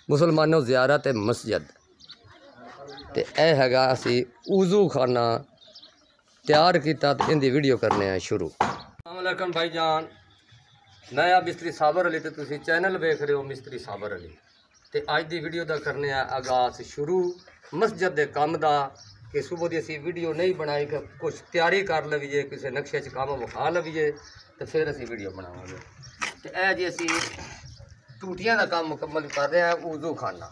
मुसलमानों ज़ियारत मस्जिद ते यह हैगा असी उज़ू खाना तैयार किया तो इनकी वीडियो करने हैं शुरू। अस्सलाम वालेकुम भाईजान, नया मिस्त्री साबर अली तो तुसी चैनल वेख रहे हो मिस्त्री साबर अली ते अज की वीडियो का करने आगाज शुरू मस्जिद के काम का कि सुबह की असी वीडियो नहीं बनाई कि कुछ तैयारी कर लवीए किसी नक्शे च काम विखा लवीए तो फिर असी वीडियो बनावांगे। तो यह जी असी टूटियां का काम मुकम्मल कर रहे हैं। उज़ू खाना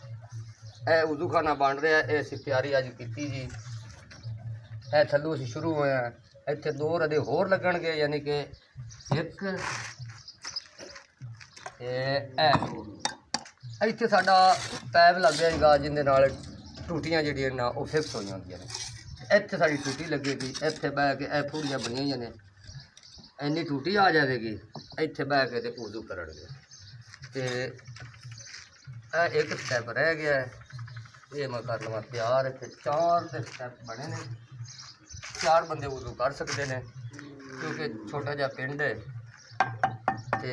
यह उज़ू खाना बन रहा है, असी तैयारी अज की जी। यह थल्लों असी शुरू होए हैं, इत्थे दो रदे होर लगणगे यानी कि एक इत्थे साडा पैप लग जाएगा जिंदे नाल टूटियां जिहड़ियां ना वो फिक्स हो जांदियां ने। इत्थे साडी टूटी लगेगी, इत्थे बह के यह फूड़ियां बनी हुई ने, इन्नी टूटी आ जाएगी, इत्थे बह के ते उज़ू करनगे। ते एक स्टैप रह गया है, ये मैं कर लवां तैयार। इत्थे चार स्टैप बने ने, चार बंदे उज़ू कर सकते हैं क्योंकि छोटा जिहा पिंड है ते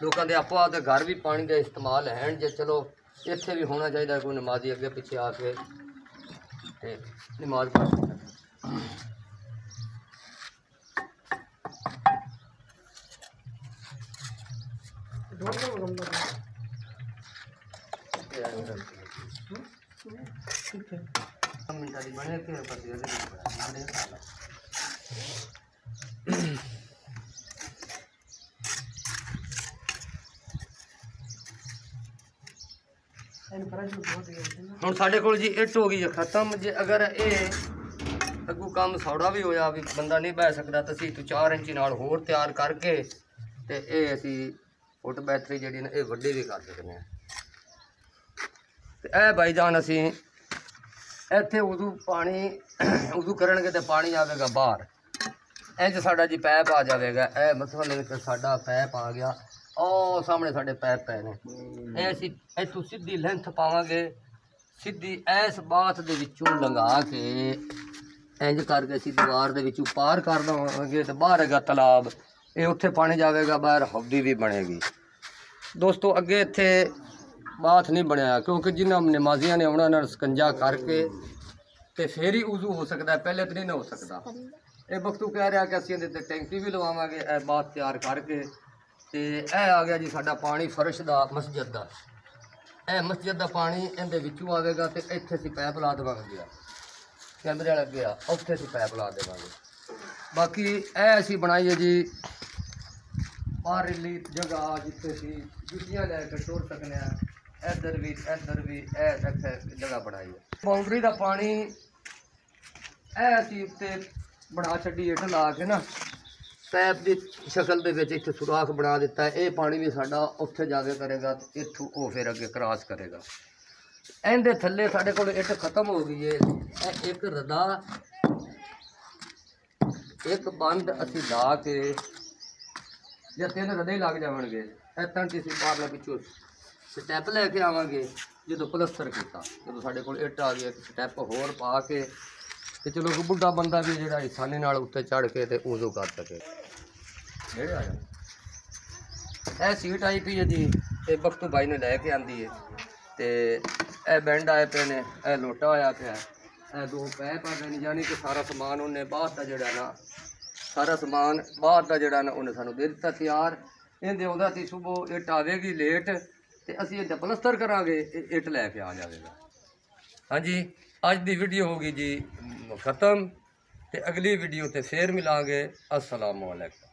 लोगों के आपो आपके घर भी पानी का इस्तेमाल है। जे चलो इत्थे भी होना चाहिए कोई नमाजी अगे पिछे आके ते नमाज पढ़ सकते। हुण साडे कोल जी इट हो गई है खत्म। जे अगर ये अगू काम सौड़ा भी होया भी बंदा नहीं बह सकता तो असीं 4 इंची नाल होर तैयार करके ते ये असीं फुट बैटरी जिहड़ी ना ये वड्डी भी कर सकते हैं। ते भाईजान असीं इत्थे उज़ू पानी उज़ू करनगे तो पानी आवेगा बाहर, इंज साडा जी पैप आ जाएगा। यह मतलब साडा पैप आ गया, और सामने साढ़े पैप पे ने। असीं इत्थों सीधी लेंथ पावांगे, सीधी इस बाथ दे विचों लंघा के इंज करके असीं दीवार दे विचों पार कर देवांगे तो बाहर हैगा तलाब, ये उत्थे पानी जाएगा बाहर, हौदी भी बनेगी। दोस्तों अगे इत्थे बाथ नहीं बनया क्योंकि जिन्होंने नमाजियां ने आना ना सकंजा करके तो फिर ही उज़ू हो सकता है, पहले तो नहीं ना हो सकता। ये बख्तू कह रहा कि असीं इहदे ते टैंकी भी लवावांगे यह बाथ तैयार करके। तो यह आ गया जी साडा पानी फर्श का मस्जिद का, यह मस्जिद का पानी इहदे विचों आवेगा तो इत्थे असीं पैप ला देवांगे, कैमरे वाला गया उत्थे असीं पैप ला देवांगे। बाकी यह असीं बनाई है जी बाहरली जगह जिथे असीं जुत्तियां लैके टुर सकने हैं। इधर भी जगह बनाई है। बाउंड्री का पानी यह असीं उत्ते बना छड्डी हेठ ला के ना पैप की शक्ल दे विच इत्थे सुराख बना दिता है। ये पानी भी साडा उत्थे जाके करेगा तो इत्थों वो फिर अगे क्रॉस करेगा। इहदे थल्ले साडे कोल इट खत्म हो गई है, एक रदा एक बंद असीं ला के या 3 रदे लग जावणगे। इत्थां कि असीं बाहरला पिछों स्टैप लैके आवांगे जो प्लस्तर किया, जो साडे कोल इट आ गई एक स्टैप होर पा के तो चलो कोई बुढ़ा बंदा भी जो आसानी नाल उत्ते चढ़ के तो उज़ू कर सके। यह सीट आई पी है जी, ये बख्तू भाई ने लैके आंदी है। तो यह बैंड आए पे ने, यह लोटा आया पाया, यह 2 पैप आ गए, यानी कि सारा समान उन्हें बाहर का जोड़ा ना सारा समान बाहर का जोड़ा ना उन्हें सानू दे दिता तैयार। इहदे आउंदा सी सुबह इट आवेगी लेट तो असीं इहदा प्लस्तर करांगे, इट लैके आ जाएगा। हाँ जी, अज की वीडियो होगी जी ख़त्म, तो अगली वीडियो ते फिर मिलांगे। अस्सलाम वालेकुम।